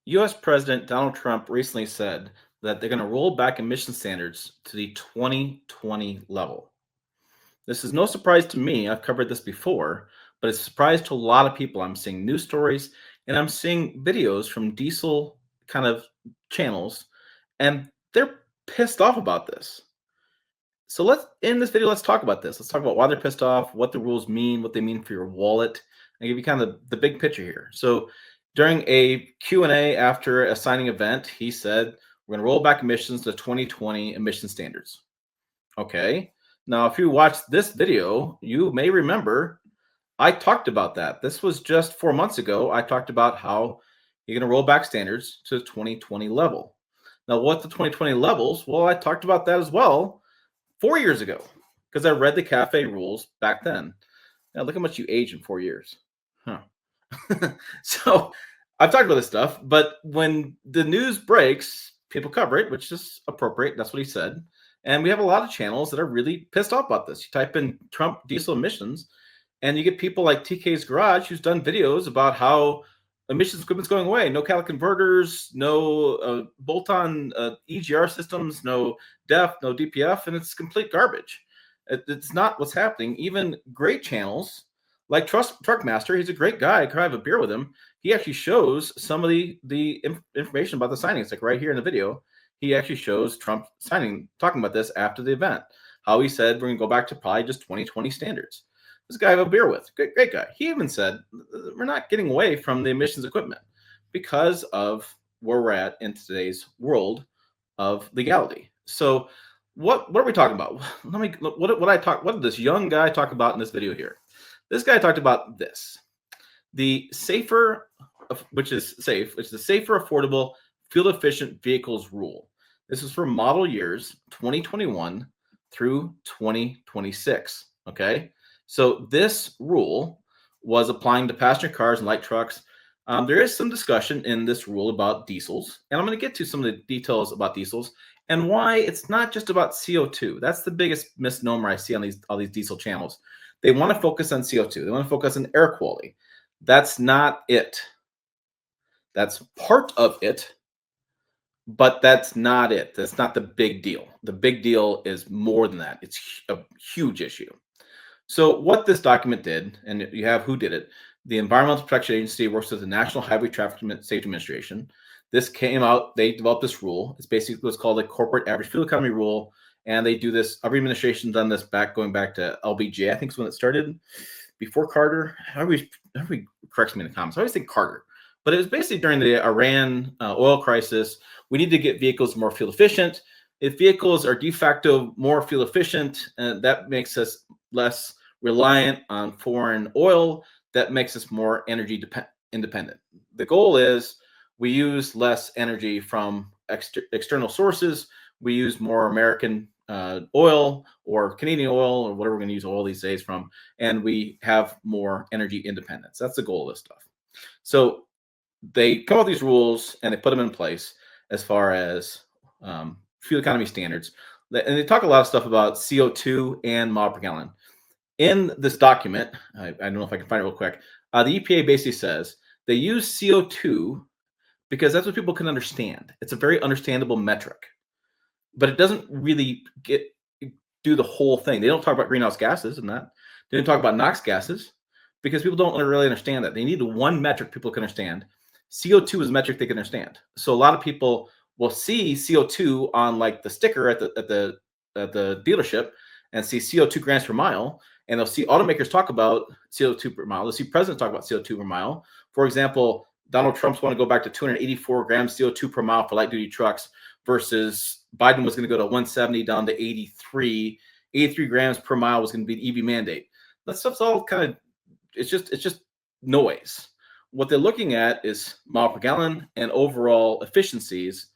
US President Donald Trump recently said that they're going to roll back emission standards to the 2020 level. This is no surprise to me. I've covered this before, but it's a surprise to a lot of people. I'm seeing news stories and I'm seeing videos from diesel kind of channels, and they're pissed off about this. So let's in this video, let's talk about this. Let's talk about why they're pissed off, what the rules mean, what they mean for your wallet, and give you kind of the big picture here. So during a Q&A after a signing event, he said, we're going to roll back emissions to 2020 emission standards. Okay. Now, if you watched this video, you may remember I talked about that. This was just 4 months ago. I talked about how you're going to roll back standards to the 2020 level. Now, what the 2020 levels? Well, I talked about that as well 4 years ago because I read the cafe rules back then. Now, look how much you age in 4 years. Huh. So I've talked about this stuff, but when the news breaks, people cover it, which is appropriate. That's what he said. And we have a lot of channels that are really pissed off about this. You type in Trump diesel emissions, and you get people like TK's Garage, who's done videos about how emissions equipment's going away. No catalytic converters, no bolt-on EGR systems, no DEF, no DPF, and it's complete garbage. It's not what's happening. Even great channels like Truckmaster, he's a great guy. I could have a beer with him. He actually shows some of the information about the signings, like right here in the video. He actually shows Trump signing, talking about this after the event, how he said we're going to go back to probably just 2020 standards. This guy I have a beer with, great guy. He even said we're not getting away from the emissions equipment because of where we're at in today's world of legality. So what are we talking about? What did this young guy talk about in this video here? This guy talked about this. The safer, which is the safer, affordable, fuel-efficient vehicles rule. This is for model years 2021 through 2026. Okay, so this rule was applying to passenger cars and light trucks. There is some discussion in this rule about diesels, and I'm going to get to some of the details about diesels and why it's not just about CO2. That's the biggest misnomer I see on all these diesel channels. They want to focus on CO2. They want to focus on air quality. That's not it. That's part of it, but that's not it. That's not the big deal. The big deal is more than that. It's a huge issue. So what this document did, and you have who did it, the Environmental Protection Agency works with the National Highway Traffic Safety Administration. This came out, they developed this rule. It's basically what's called a corporate average fuel economy rule. And they do this, every administration done this going back to LBJ, I think is when it started, before Carter. Everybody corrects me in the comments. I always think Carter. But it was basically during the Iran oil crisis. We need to get vehicles more fuel efficient. If vehicles are de facto more fuel efficient, that makes us less reliant on foreign oil. That makes us more energy independent. The goal is we use less energy from external sources. We use more American oil or Canadian oil or whatever we're going to use oil these days from, and we have more energy independence. That's the goal of this stuff. So they come up with these rules and they put them in place as far as fuel economy standards. And they talk a lot of stuff about CO2 and mile per gallon. In this document, I don't know if I can find it real quick, the EPA basically says they use CO2 because that's what people can understand. It's a very understandable metric, but it doesn't really do the whole thing. They don't talk about greenhouse gases and that. They don't talk about NOx gases because people don't really understand that. They need one metric people can understand. CO2 is a metric they can understand. So a lot of people will see CO2 on like the sticker at the dealership and see CO2 grams per mile, and they'll see automakers talk about CO2 per mile. They'll see presidents talk about CO2 per mile. For example, Donald Trump's want to go back to 284 grams CO2 per mile for light duty trucks versus Biden was going to go to 170 down to 83 grams per mile was going to be the EV mandate. That stuff's all kind of, it's just noise. What they're looking at is mile per gallon and overall efficiencies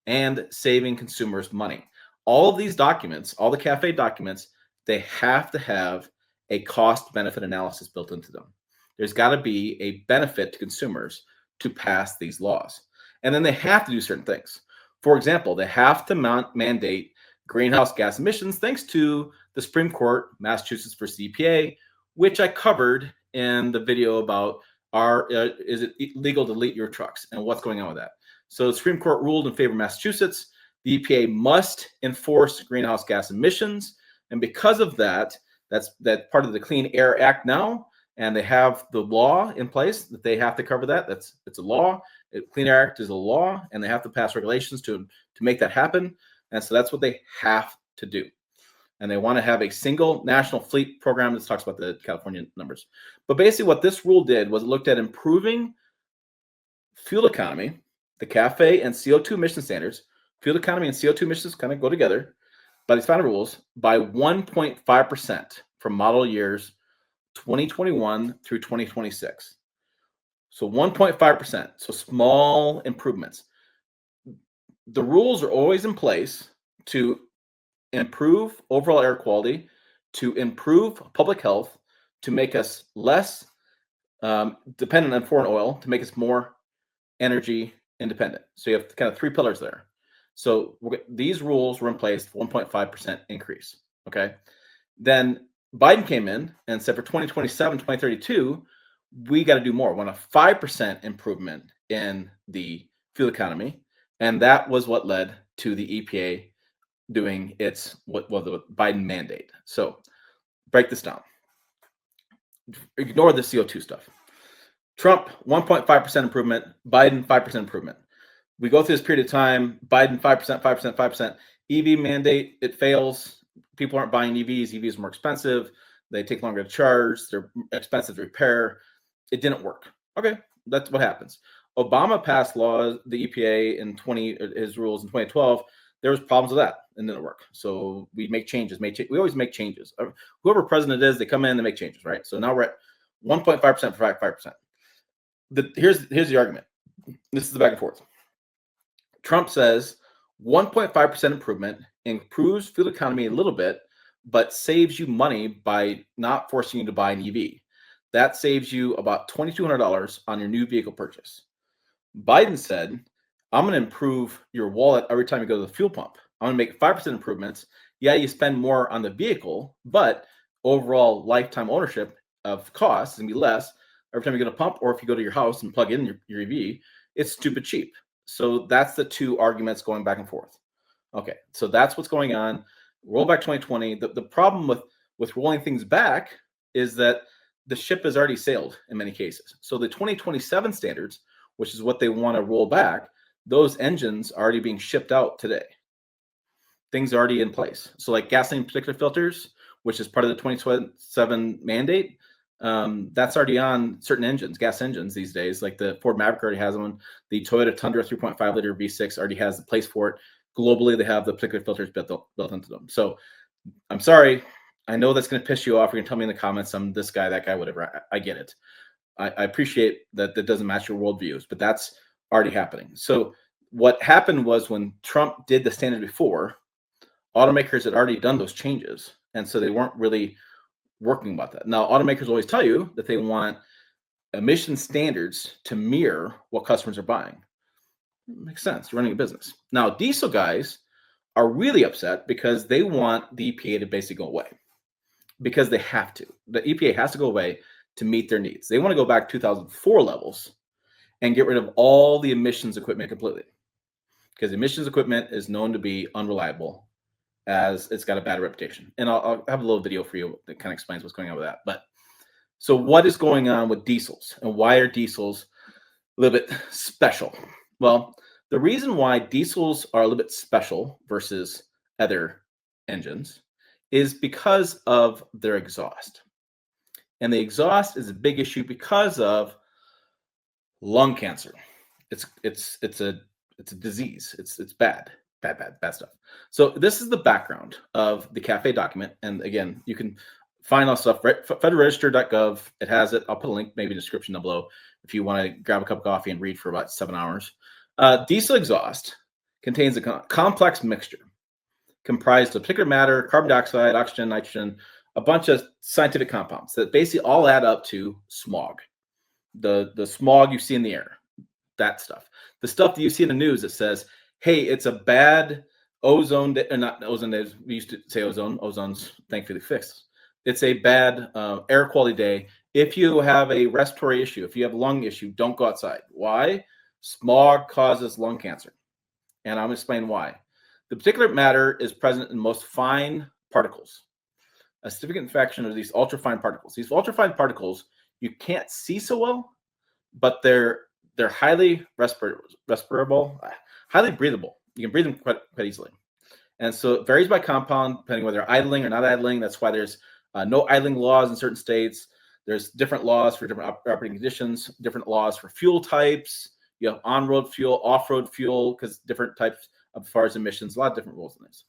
and saving consumers money. All of these documents, all the CAFE documents, they have to have a cost benefit analysis built into them. There's got to be a benefit to consumers to pass these laws. And then they have to do certain things. For example, they have to mandate greenhouse gas emissions thanks to the Supreme Court, Massachusetts versus EPA, which I covered in the video about is it legal to leak your trucks, and what's going on with that? So the Supreme Court ruled in favor of Massachusetts. The EPA must enforce greenhouse gas emissions, and because of that, that's part of the Clean Air Act now, and they have the law in place that they have to cover that. It's a law. Clean Air Act is a law, and they have to pass regulations to make that happen. And so that's what they have to do. And they want to have a single national fleet program that talks about the California numbers. But basically what this rule did was it looked at improving fuel economy, the CAFE and CO2 emission standards. Fuel economy and CO2 emissions kind of go together by these final rules by 1.5% from model years 2021 through 2026. So 1.5%, so small improvements. The rules are always in place to improve overall air quality, to improve public health, to make us less dependent on foreign oil, to make us more energy independent. So you have kind of three pillars there. So these rules were in place, 1.5% increase. Okay. Then Biden came in and said for 2027, 2032, we got to do more. We want a 5% improvement in the fuel economy. And that was what led to the EPA doing its the Biden mandate. So break this down. Ignore the CO2 stuff. Trump, 1.5% improvement. Biden, 5% improvement. We go through this period of time. Biden, 5%, 5%, 5%. EV mandate, it fails. People aren't buying EVs. EVs are more expensive. They take longer to charge. They're expensive to repair. It didn't work. Okay, that's what happens. Obama passed laws, the EPA in his rules in 2012. There was problems with that and didn't work. So we make changes. We always make changes. Whoever president is, they come in and make changes, right? So now we're at 1.5% for 5%. Here's the argument. This is the back and forth. Trump says 1.5% improvement improves fuel economy a little bit, but saves you money by not forcing you to buy an EV. That saves you about $2,200 on your new vehicle purchase. Biden said, I'm going to improve your wallet every time you go to the fuel pump. I'm going to make 5% improvements. Yeah, you spend more on the vehicle, but overall lifetime ownership of costs is going to be less every time you go to pump, or if you go to your house and plug in your EV, it's stupid cheap. So that's the two arguments going back and forth. Okay, so that's what's going on. Roll back 2020. The problem with rolling things back is that the ship has already sailed in many cases. So the 2027 standards, which is what they want to roll back, those engines are already being shipped out today. Things are already in place. So like gasoline particulate filters, which is part of the 2027 mandate, that's already on certain engines, gas engines these days. Like the Ford Maverick already has one. The Toyota Tundra 3.5 liter V6 already has the place for it. Globally, they have the particulate filters built into them. So I'm sorry. I know that's going to piss you off. You're going to tell me in the comments, I'm this guy, that guy, whatever. I get it. I appreciate that doesn't match your worldviews, but that's already happening. So what happened was when Trump did the standard before, automakers had already done those changes. And so they weren't really working about that. Now, automakers always tell you that they want emission standards to mirror what customers are buying. It makes sense. You're running a business. Now, diesel guys are really upset because they want the EPA to basically go away because they have to. The EPA has to go away to meet their needs. They want to go back to 2004 levels and get rid of all the emissions equipment completely, because emissions equipment is known to be unreliable, as it's got a bad reputation. And I'll have a little video for you that kind of explains what's going on with that. But so what is going on with diesels, and why are diesels a little bit special? Well, the reason why diesels are a little bit special versus other engines is because of their exhaust. And the exhaust is a big issue because of lung cancer. It's a disease. It's bad stuff. So this is the background of the CAFE document. And again, you can find all stuff, right? federalregister.gov. It has it. I'll put a link maybe in the description down below if you want to grab a cup of coffee and read for about 7 hours. Diesel exhaust contains a complex mixture comprised of particulate matter, carbon dioxide, oxygen, nitrogen, a bunch of scientific compounds that basically all add up to smog. The smog you see in the air, that stuff. The stuff that you see in the news that says, hey, it's a bad ozone, or not ozone day, we used to say ozone. Ozone's thankfully fixed. It's a bad air quality day If you have a respiratory issue, if you have a lung issue, don't go outside. Why? Smog causes lung cancer. And I'm going to explain why. The particulate matter is present in most fine particles. A significant fraction of these ultrafine particles. These ultrafine particles you can't see so well, but they're highly respirable, highly breathable. You can breathe them quite easily. And so it varies by compound, depending whether they're idling or not idling. That's why there's no idling laws in certain states. There's different laws for different operating conditions, different laws for fuel types. You have on-road fuel, off-road fuel, because different types as far as emissions, a lot of different rules in this.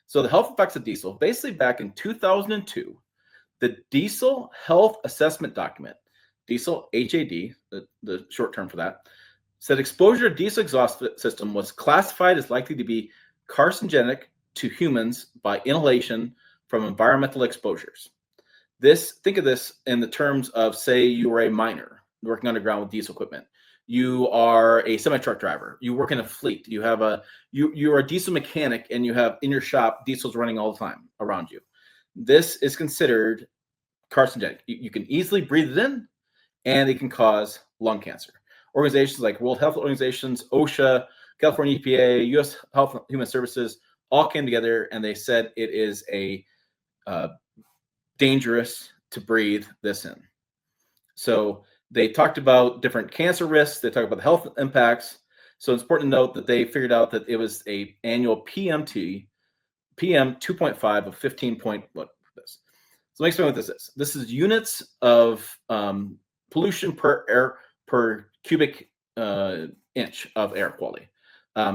So the health effects of diesel, basically back in 2002, the Diesel Health Assessment Document, diesel, HAD, the short term for that, said exposure to diesel exhaust system was classified as likely to be carcinogenic to humans by inhalation from environmental exposures. Think of this in the terms of, say, you are a miner working underground with diesel equipment. You are a semi-truck driver. You work in a fleet. You're a diesel mechanic, and you have in your shop diesels running all the time around you. This is considered carcinogenic. You can easily breathe it in, and it can cause lung cancer. Organizations like World Health Organizations, OSHA, California EPA, U.S. Health and Human Services all came together, and they said it is dangerous to breathe this in. So they talked about different cancer risks. They talked about the health impacts. So it's important to note that they figured out that it was a annual PM 2.5 of 15 point, what this. So let me explain what this is. This is units of pollution per cubic inch of air quality.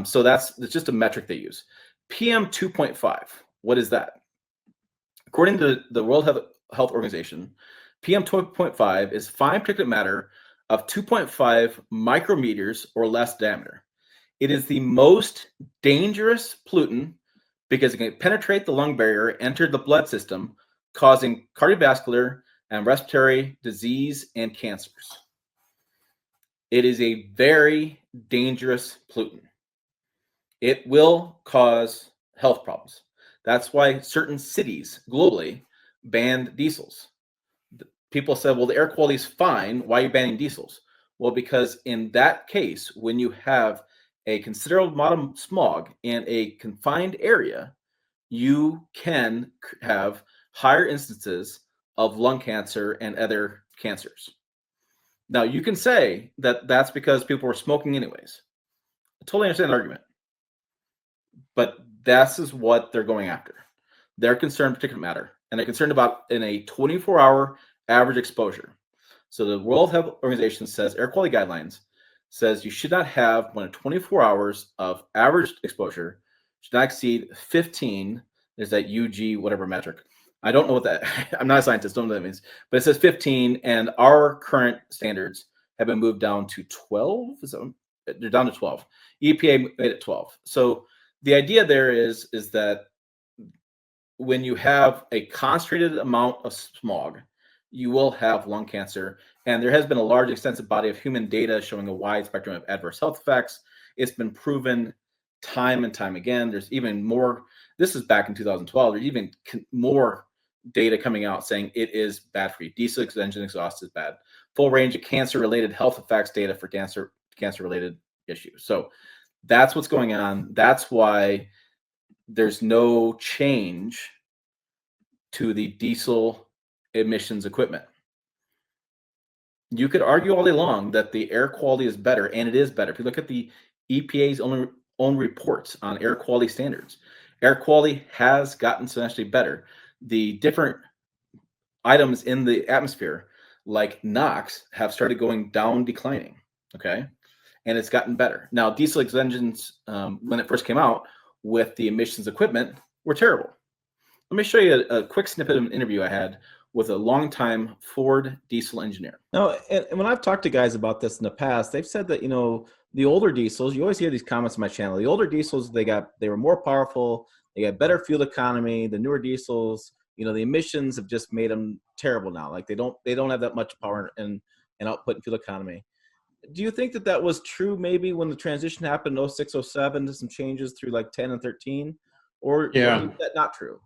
So that's just a metric they use. PM 2.5, what is that? According to the World Health Organization, PM 2.5 is fine particulate matter of 2.5 micrometers or less diameter. It is the most dangerous pollutant because it can penetrate the lung barrier, enter the blood system, causing cardiovascular and respiratory disease and cancers. It is a very dangerous pollutant. It will cause health problems. That's why certain cities globally banned diesels. People said, well, the air quality is fine. Why are you banning diesels? Well, because in that case, when you have a considerable amount of smog in a confined area, you can have higher instances of lung cancer and other cancers. Now, you can say that that's because people were smoking anyways. I totally understand the argument. But this is what they're going after. They're concerned with particulate matter, and they're concerned about in a 24-hour average exposure. So the World Health Organization says, air quality guidelines says you should not have more than 24 hours of average exposure, should not exceed 15, is that UG, whatever metric. I don't know what that, I'm not a scientist, don't know what that means, but it says 15, and our current standards have been moved down to 12. They're down to 12. EPA made it 12. So the idea there is that when you have a concentrated amount of smog, you will have lung cancer. And there has been a large, extensive body of human data showing a wide spectrum of adverse health effects. It's been proven time and time again. There's even more. This is back in 2012. There's even more data coming out saying it is bad for you. Diesel engine exhaust is bad. Full range of cancer-related health effects data for cancer-related issues. So that's what's going on. That's why there's no change to the diesel emissions equipment. You could argue all day long that the air quality is better, and it is better. If you look at the EPA's own reports on air quality standards, air quality has gotten substantially better. The different items in the atmosphere, like NOx, have started going down, declining. Okay. And it's gotten better. Now, diesel engines, when it first came out with the emissions equipment, were terrible. Let me show you a quick snippet of an interview I had with a longtime Ford diesel engineer. No, and when I've talked to guys about this in the past, they've said that, the older diesels, you always hear these comments on my channel, the older diesels, they were more powerful, they got better fuel economy. The newer diesels, the emissions have just made them terrible now. Like they don't have that much power and output and fuel economy. Do you think that was true maybe when the transition happened in 06, 07 to some changes through like 10 and 13? Or Yeah. is that not true?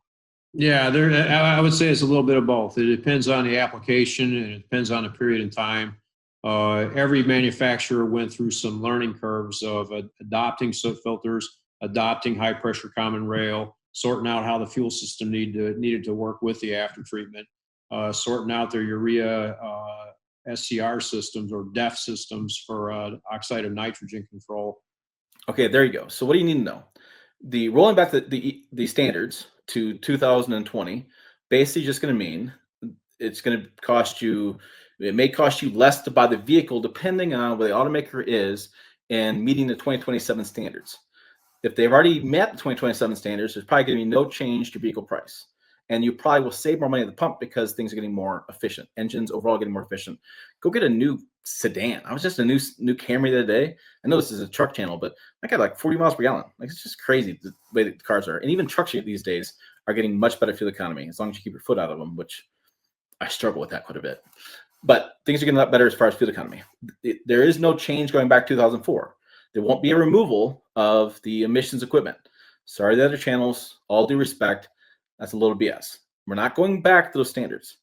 Yeah, I would say it's a little bit of both. It depends on the application and it depends on the period of time. Every manufacturer went through some learning curves of adopting soot filters, adopting high pressure common rail, sorting out how the fuel system needed to work with the after treatment, sorting out their urea SCR systems or DEF systems for oxide of nitrogen control. Okay, there you go. So what do you need to know? The rolling back the standards to 2020 basically just going to mean it's going to cost you. It may cost you less to buy the vehicle depending on where the automaker is and meeting the 2027 standards. If they've already met the 2027 standards, there's probably going to be no change to vehicle price. And you probably will save more money at the pump because things are getting more efficient. Engines overall getting more efficient. Go get a new sedan. I was just a new Camry the other day. I know this is a truck channel, but I got like 40 miles per gallon. Like, it's just crazy the way that the cars are. And even trucks these days are getting much better fuel economy as long as you keep your foot out of them, which I struggle with that quite a bit. But things are getting a lot better as far as fuel economy. There is no change going back to 2004. There won't be a removal of the emissions equipment. Sorry, the other channels, all due respect, that's a little BS. We're not going back to those standards.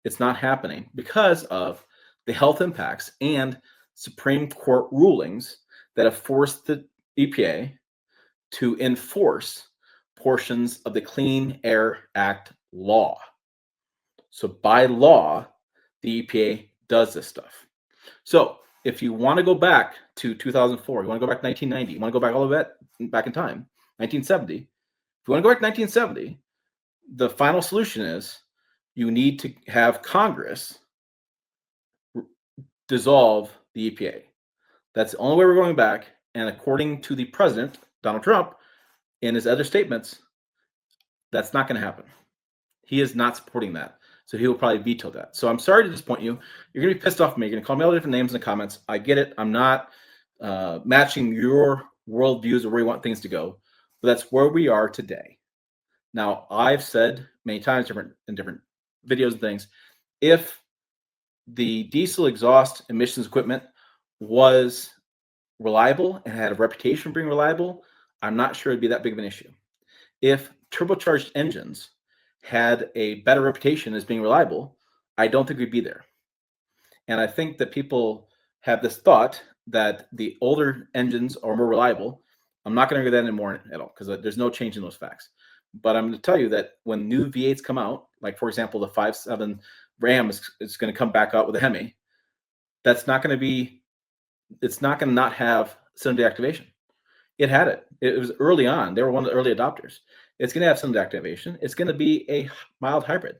It's not happening because of the health impacts and Supreme Court rulings that have forced the EPA to enforce portions of the Clean Air Act law. So by law, the EPA does this stuff. So if you want to go back to 2004, you want to go back to 1990, you want to go back all the way back in time, 1970. If you want to go back to 1970, the final solution is you need to have Congress dissolve the EPA. That's the only way we're going back. And according to the president, Donald Trump, in his other statements, that's not going to happen. He is not supporting that. So he will probably veto that. So I'm sorry to disappoint you. You're going to be pissed off at me. You're going to call me all the different names in the comments. I get it. I'm not matching your worldviews or where you want things to go. But that's where we are today. Now, I've said many times in different videos and things, if the diesel exhaust emissions equipment was reliable and had a reputation for being reliable, I'm not sure it'd be that big of an issue. If turbocharged engines had a better reputation as being reliable, I don't think we'd be there. And I think that people have this thought that the older engines are more reliable. I'm not going to argue that anymore at all because there's no change in those facts. But I'm going to tell you that when new V8s come out, like for example, the 5.7 Ram is going to come back out with a Hemi, that's not going to be, it's not going to not have cylinder deactivation. It had it. It was early on. They were one of the early adopters. It's going to have cylinder deactivation. It's going to be a mild hybrid.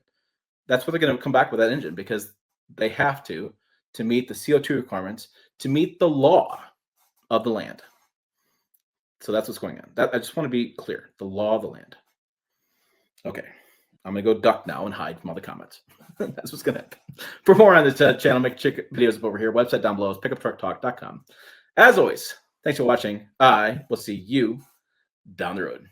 That's what they're going to come back with that engine because they have to meet the CO2 requirements, to meet the law of the land. So that's what's going on. I just want to be clear. The law of the land. Okay. I'm going to go duck now and hide from all the comments. That's what's going to happen. For more on this channel, make check videos up over here. Website down below is pickuptrucktalk.com. As always, thanks for watching. I will see you down the road.